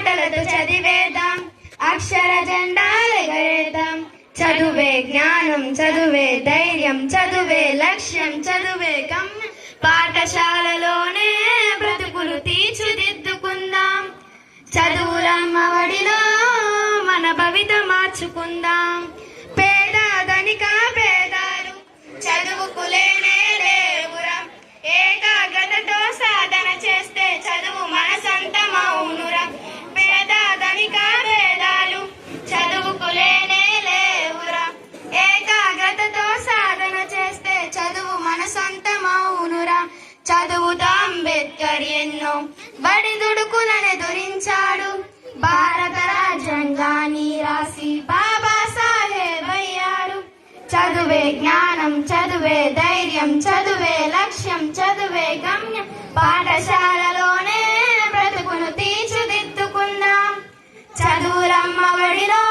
మాటలతో చదివేద్దాం, అక్షర జెండాలెగరేద్దాం. చదువే జ్ఞానం, చదువే ధైర్యం, చదువే లక్ష్యం, చదువే గమ్యం. పాఠశాలలోనే బ్రతుకులు తీర్చిదిద్దుకుందాం. చదువులమ్మ ఒడిలో మన భవిత మార్చుకుందాం. పేద ధనిక భేదాలు చదువుకు లేనే లేవురా. ఏకాగ్రతతో సాధన చేస్తే చదువు మన సొంతమౌనురా. పేద ధనిక భేదాలు చదువుకు లేనే లేవురా. ఏకాగ్రతతో సాధన చేస్తే చదువు మన సొంతమౌనురా. చదువుతో అంబేద్కర్ ఎన్నో బడిదుడుకులను ఎదురించాడు. భారత రాజ్యాంగాన్ని రాసి బాబాసాహెబ్ అయ్యాడు. చదువే జ్ఞానం, చదువే ధైర్యం, చదువే లక్ష్యం, చదువే గమ్యం. పాఠశాలలోనే బ్రతుకును తీర్చిదిద్దుకుందాం. చదువులమ్మ ఒడిలో